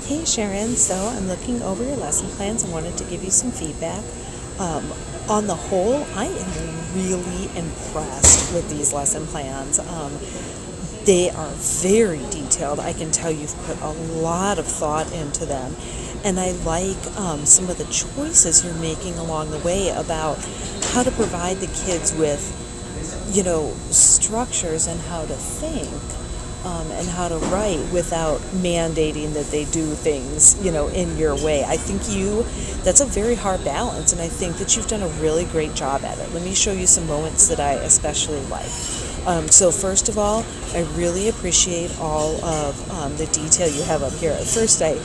Hey Sharon, so I'm looking over your lesson plans and wanted to give you some feedback. On the whole, I am really impressed with these lesson plans. They are very detailed. I can tell you've put a lot of thought into them. And I like some of the choices you're making along the way about how to provide the kids with, structures and how to think. And how to write without mandating that they do things, in your way. I think that's a very hard balance, and I think that you've done a really great job at it. Let me show you some moments that I especially like. So first of all, I really appreciate all of the detail you have up here. At first I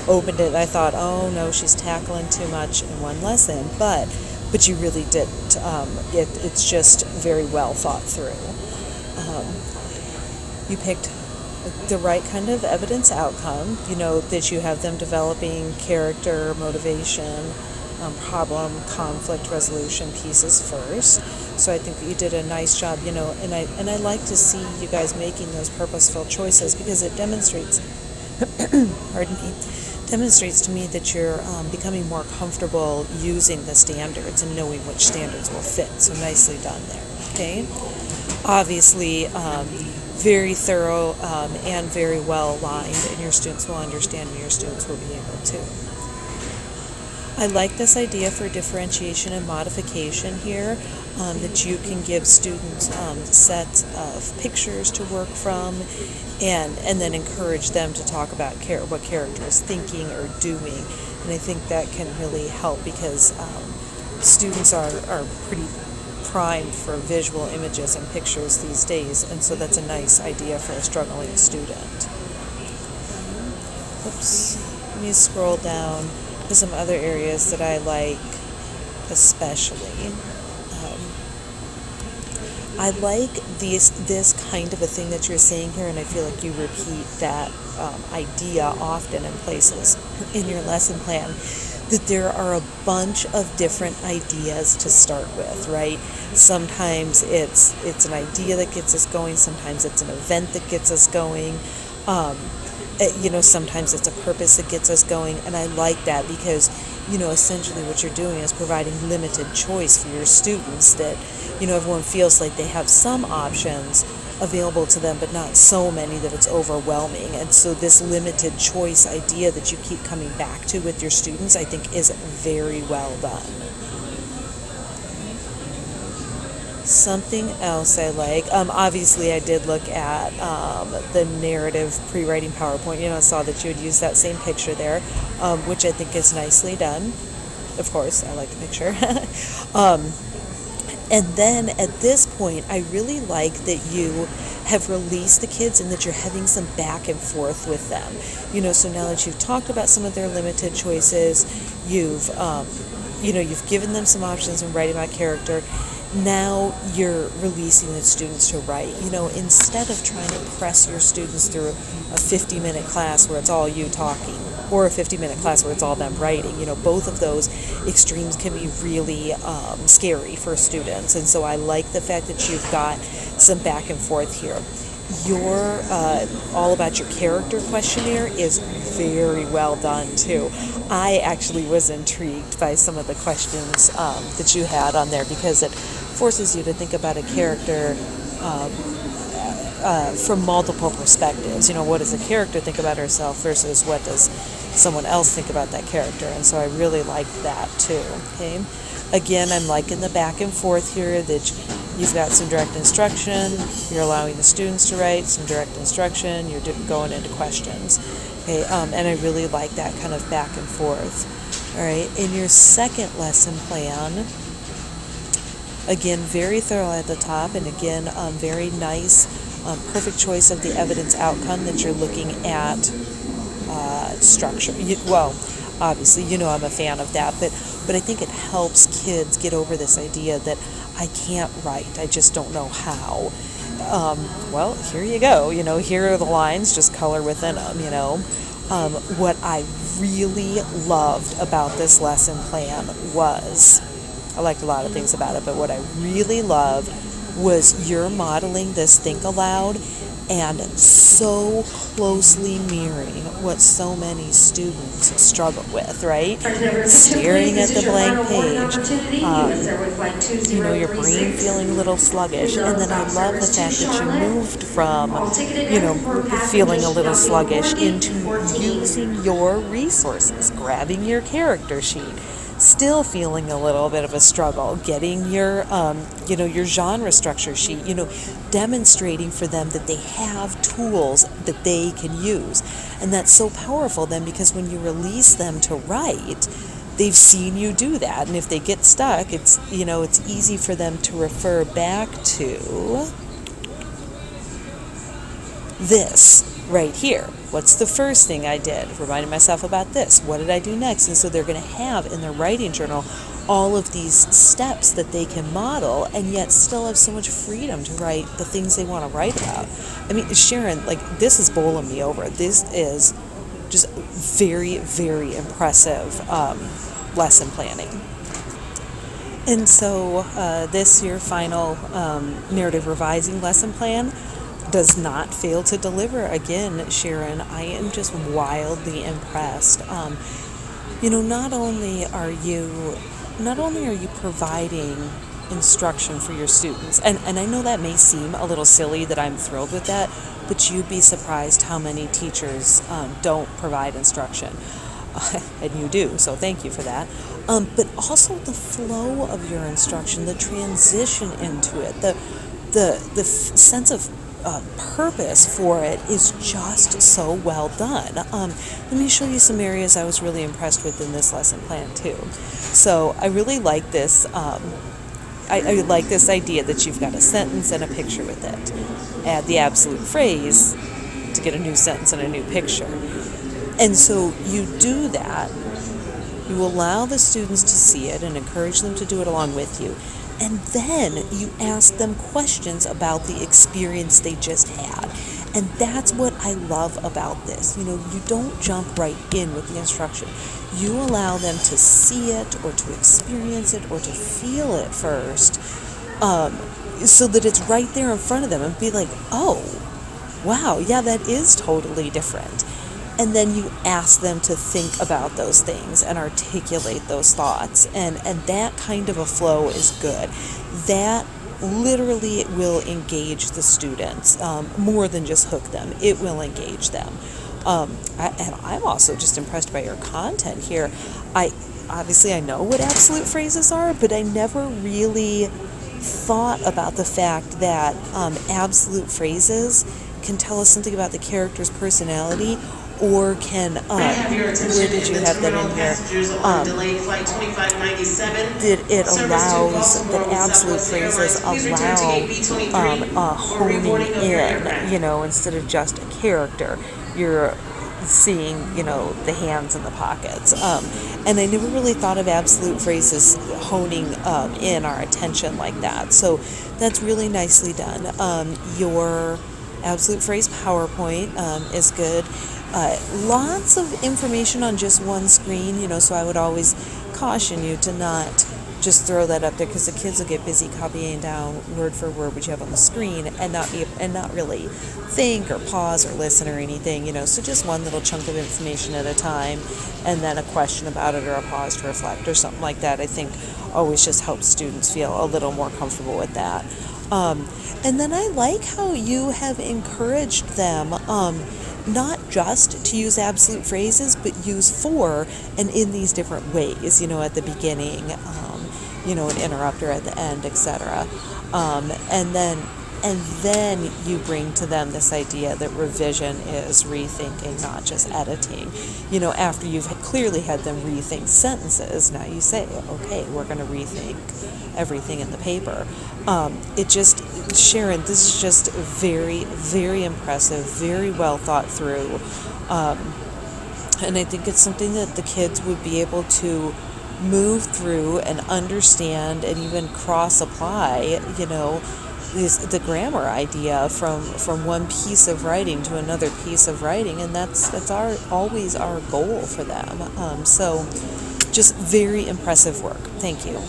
opened it and I thought, oh no, she's tackling too much in one lesson, but you really didn't. It's just very well thought through. You picked the right kind of evidence outcome, that you have them developing character, motivation, problem, conflict resolution pieces first. So I think that you did a nice job, and I like to see you guys making those purposeful choices because it demonstrates, demonstrates to me that you're becoming more comfortable using the standards and knowing which standards will fit. So nicely done there, okay? Obviously, very thorough and very well aligned, and your students will understand and your students will be able to. I like this idea for differentiation and modification here, that you can give students sets of pictures to work from and then encourage them to talk about what character is thinking or doing. And I think that can really help because students are pretty primed for visual images and pictures these days, and so that's a nice idea for a struggling student. Oops. Let me scroll down to some other areas that I like especially. I like this kind of a thing that you're saying here, and I feel like you repeat that idea often in places in your lesson plan, that there are a bunch of different ideas to start with, right? Sometimes it's an idea that gets us going, sometimes it's an event that gets us going, sometimes it's a purpose that gets us going, and I like that because, essentially what you're doing is providing limited choice for your students that, everyone feels like they have some options available to them, but not so many that it's overwhelming. And so this limited choice idea that you keep coming back to with your students, I think is very well done. Something else I like, obviously I did look at the narrative pre-writing PowerPoint. I saw that you had used that same picture there, which I think is nicely done. Of course, I like the picture. And then at this point, I really like that you have released the kids and that you're having some back and forth with them. So now that you've talked about some of their limited choices, you've given them some options in writing about character. Now you're releasing the students to write. Instead of trying to press your students through a 50-minute class where it's all you talking, or a 50-minute class where it's all them writing, both of those extremes can be really scary for students. And so I like the fact that you've got some back and forth here. Your all about your character questionnaire is very well done too. I actually was intrigued by some of the questions that you had on there because it forces you to think about a character from multiple perspectives. What does a character think about herself versus what does someone else think about that character? And so I really liked that too. Okay. Again, I'm liking the back and forth here, that you've got some direct instruction, you're allowing the students to write, some direct instruction, you're going into questions. Okay, and I really like that kind of back and forth. All right, in your second lesson plan, again, very thorough at the top, and again, very nice, perfect choice of the evidence outcome that you're looking at structure. Obviously, I'm a fan of that, but I think it helps kids get over this idea that I can't write, I just don't know how. Well, here you go, here are the lines, just color within them, What I really loved about this lesson plan was, I liked a lot of things about it, but what I really loved was you're modeling this think aloud and so closely mirroring what so many students struggle with, right? Staring at the blank page, your brain feeling a little sluggish. And then I love the fact that you moved from, feeling a little sluggish into using your resources, grabbing your character sheet, still feeling a little bit of a struggle, getting your your genre structure sheet, demonstrating for them that they have tools that they can use. And that's so powerful then, because when you release them to write, they've seen you do that. And if they get stuck, it's easy for them to refer back to this right here. What's the first thing I did? Reminding myself about this. What did I do next? And so they're going to have in their writing journal all of these steps that they can model, and yet still have so much freedom to write the things they want to write about. I mean, Sharon, this is bowling me over. This is just very, very impressive lesson planning. And so this, your final narrative revising lesson plan, does not fail to deliver. Again, Sharon, I am just wildly impressed. Not only are you providing instruction for your students, and I know that may seem a little silly that I'm thrilled with that, but you'd be surprised how many teachers don't provide instruction. And you do, so thank you for that. But also the flow of your instruction, the transition into it, the sense of purpose for it is just so well done. Let me show you some areas I was really impressed with in this lesson plan too. So I really like this. I like this idea that you've got a sentence and a picture with it. Add the absolute phrase to get a new sentence and a new picture. And so you do that. You allow the students to see it and encourage them to do it along with you. And then you ask them questions about the experience they just had. And that's what I love about this. You don't jump right in with the instruction. You allow them to see it or to experience it or to feel it first, so that it's right there in front of them, and be like, oh, wow, yeah, that is totally different. And then you ask them to think about those things and articulate those thoughts. And that kind of a flow is good. That literally will engage the students more than just hook them. It will engage them. And I'm also just impressed by your content here. I know what absolute phrases are, but I never really thought about the fact that absolute phrases can tell us something about the character's personality, or can, where did you have that in here? That allows, that absolute phrases allow honing in, instead of just a character. You're seeing, the hands in the pockets. And I never really thought of absolute phrases honing in our attention like that. So that's really nicely done. Your absolute phrase PowerPoint is good. Lots of information on just one screen, so I would always caution you to not just throw that up there, because the kids will get busy copying down word for word what you have on the screen and not really think or pause or listen or anything, so just one little chunk of information at a time, and then a question about it or a pause to reflect or something like that. I think always just helps students feel a little more comfortable with that. And then I like how you have encouraged them not just to use absolute phrases, but use for and in these different ways, at the beginning, an interrupter at the end, etc. And then you bring to them this idea that revision is rethinking, not just editing. After you've clearly had them rethink sentences, now you say, okay, we're going to rethink everything in the paper. Sharon, this is just very, very impressive, very well thought through. And I think it's something that the kids would be able to move through and understand and even cross-apply, the grammar idea from one piece of writing to another piece of writing, and that's always our goal for them. So just very impressive work. Thank you.